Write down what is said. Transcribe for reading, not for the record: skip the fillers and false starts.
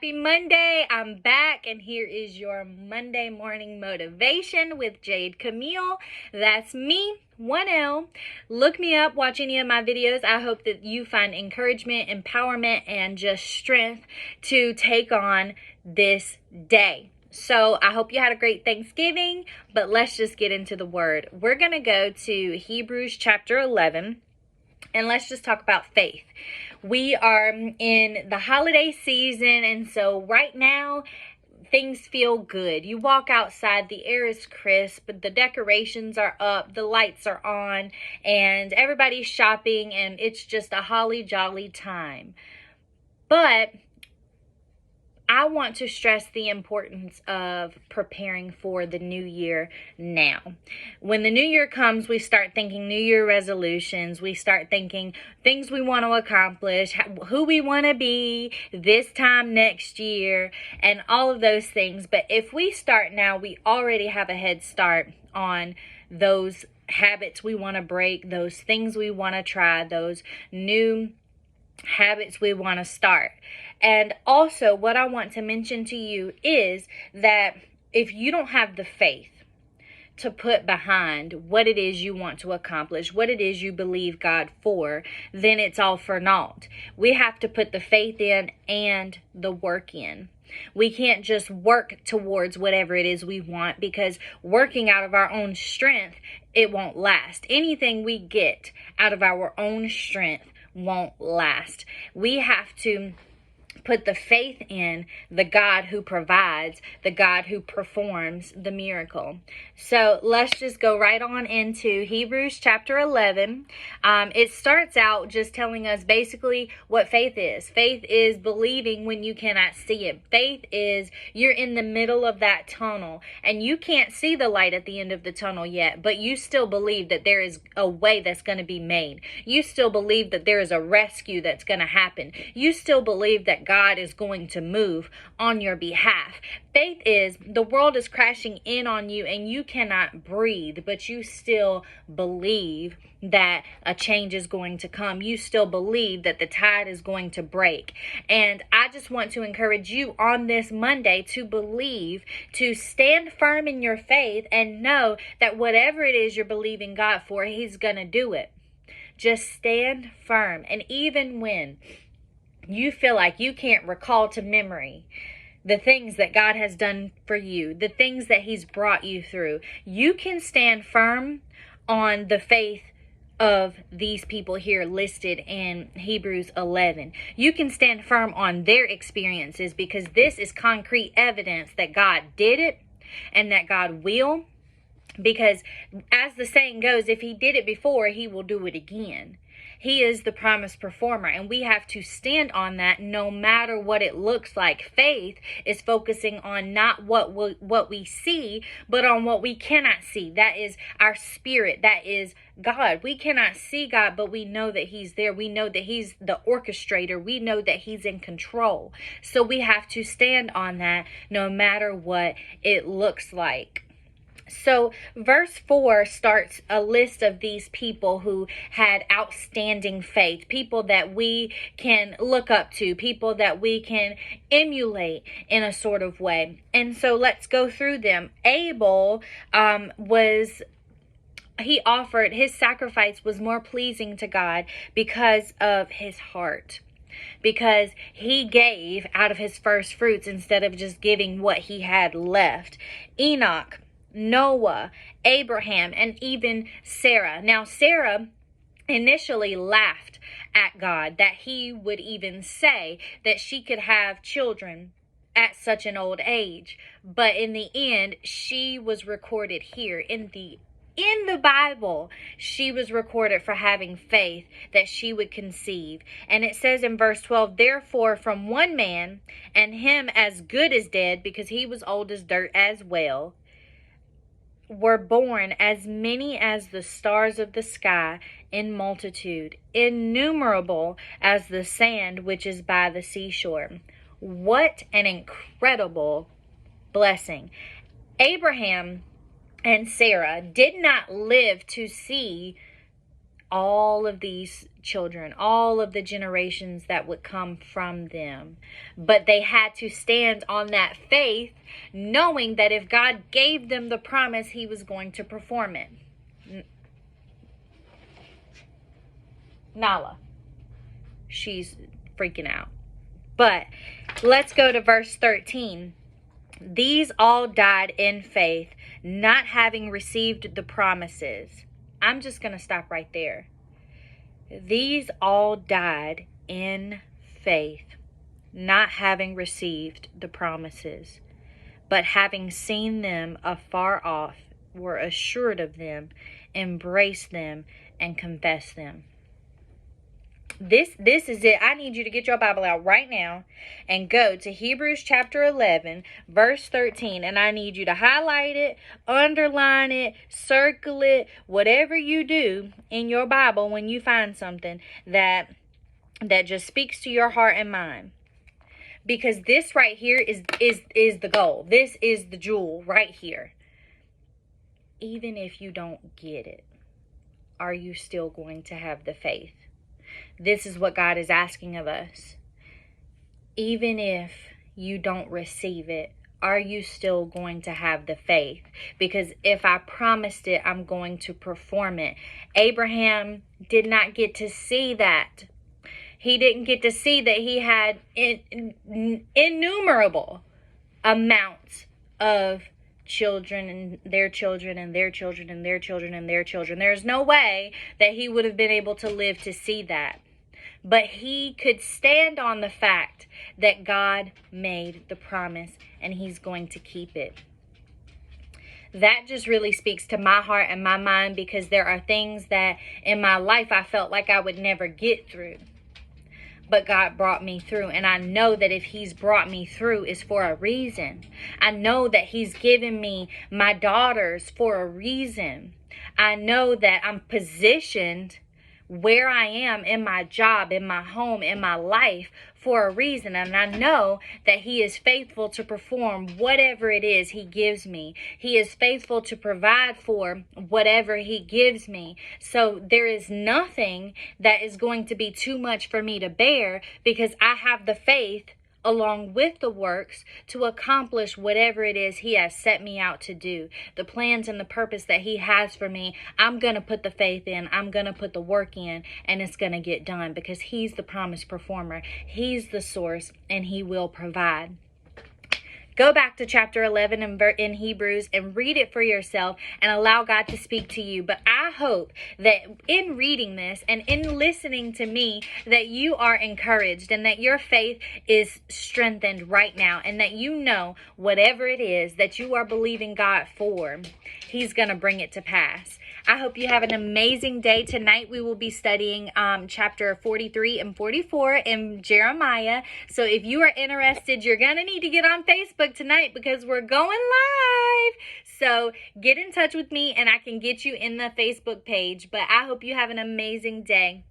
Happy Monday. I'm back, and here is your Monday morning motivation with Jade Camile. That's me, 1L. Look me up, watch any of my videos. I hope that you find encouragement, empowerment, and just strength to take on this day. So I hope you had a great Thanksgiving, but let's just get into the word. We're going to go to Hebrews chapter 11. And let's just talk about faith. We are in the holiday season, and so right now, things feel good. You walk outside, the air is crisp, the decorations are up, the lights are on, and everybody's shopping, and it's just a holly jolly time. But I want to stress the importance of preparing for the new year now. When the new year comes, we start thinking New Year resolutions. We start thinking things we want to accomplish, who we want to be this time next year, and all of those things. But if we start now, we already have a head start on those habits we want to break, those things we want to try, those new habits we want to start. And also, what I want to mention to you is that if you don't have the faith to put behind what it is you want to accomplish, what it is you believe God for, then it's all for naught. We have to put the faith in and the work in. We can't just work towards whatever it is we want, because working out of our own strength, it won't last. Anything we get out of our own strength won't last. We have to put the faith in the God who provides, the God who performs the miracle. So let's just go right on into Hebrews chapter 11. It starts out just telling us basically what faith is. Faith is believing when you cannot see it. Faith is you're in the middle of that tunnel and you can't see the light at the end of the tunnel yet, but you still believe that there is a way that's going to be made. You still believe that there is a rescue that's going to happen. You still believe that God is going to move on your behalf. Faith is the world is crashing in on you and you cannot breathe, but you still believe that a change is going to come. You still believe that the tide is going to break. And I just want to encourage you on this Monday to believe, to stand firm in your faith and know that whatever it is you're believing God for, He's going to do it. Just stand firm. And even when you feel like you can't recall to memory the things that God has done for you, the things that He's brought you through, you can stand firm on the faith of these people here listed in Hebrews 11. You can stand firm on their experiences, because this is concrete evidence that God did it and that God will. Because as the saying goes, if He did it before, He will do it again. He is the promised performer, and we have to stand on that no matter what it looks like. Faith is focusing on not what we see, but on what we cannot see. That is our spirit. That is God. We cannot see God, but we know that He's there. We know that He's the orchestrator. We know that He's in control. So we have to stand on that no matter what it looks like. So verse 4 starts a list of these people who had outstanding faith, people that we can look up to, people that we can emulate in a sort of way. And so let's go through them. Abel he offered, his sacrifice was more pleasing to God because of his heart. Because he gave out of his first fruits instead of just giving what he had left. Enoch, Noah, Abraham, and even Sarah. Now, Sarah initially laughed at God that He would even say that she could have children at such an old age. But in the end, she was recorded here in the Bible. She was recorded for having faith that she would conceive. And it says in verse 12, therefore from one man, and him as good as dead, because he was old as dirt as well, were born as many as the stars of the sky in multitude, innumerable as the sand which is by the seashore. What an incredible blessing. Abraham and Sarah did not live to see all of these children, all of the generations that would come from them. But they had to stand on that faith, knowing that if God gave them the promise, he was going to perform it. Nala, she's freaking out. But let's go to verse 13. These all died in faith, not having received the promises. I'm just going to stop right there. These all died in faith, not having received the promises, but having seen them afar off, were assured of them, embraced them, and confessed them. This is it. I need you to get your Bible out right now and go to Hebrews chapter 11, verse 13. And I need you to highlight it, underline it, circle it, whatever you do in your Bible when you find something that just speaks to your heart and mind. Because this right here is the goal. This is the jewel right here. Even if you don't get it, are you still going to have the faith? This is what God is asking of us. Even if you don't receive it, are you still going to have the faith? Because if I promised it, I'm going to perform it. Abraham did not get to see that. He didn't get to see that he had innumerable amounts of children and their children and their children and their children and their children. There's no way that he would have been able to live to see that. But he could stand on the fact that God made the promise and he's going to keep it. That just really speaks to my heart and my mind, because there are things that in my life I felt like I would never get through. But God brought me through, and I know that if he's brought me through, it's for a reason. I know that he's given me my daughters for a reason. I know that I'm positioned where I am in my job, in my home, in my life for a reason. And I know that he is faithful to perform whatever it is he gives me. He is faithful to provide for whatever he gives me. So there is nothing that is going to be too much for me to bear, because I have the faith along with the works to accomplish whatever it is he has set me out to do. The plans and the purpose that he has for me, I'm going to put the faith in, I'm going to put the work in, and it's going to get done, because he's the promise performer. He's the source, and he will provide. Go back to chapter 11 in Hebrews and read it for yourself and allow God to speak to you. But I hope that in reading this and in listening to me, that you are encouraged and that your faith is strengthened right now, and that you know whatever it is that you are believing God for, he's going to bring it to pass. I hope you have an amazing day. Tonight we will be studying chapter 43 and 44 in Jeremiah. So if you are interested, you're going to need to get on Facebook tonight, because we're going live. So get in touch with me and I can get you in the Facebook page. But I hope you have an amazing day.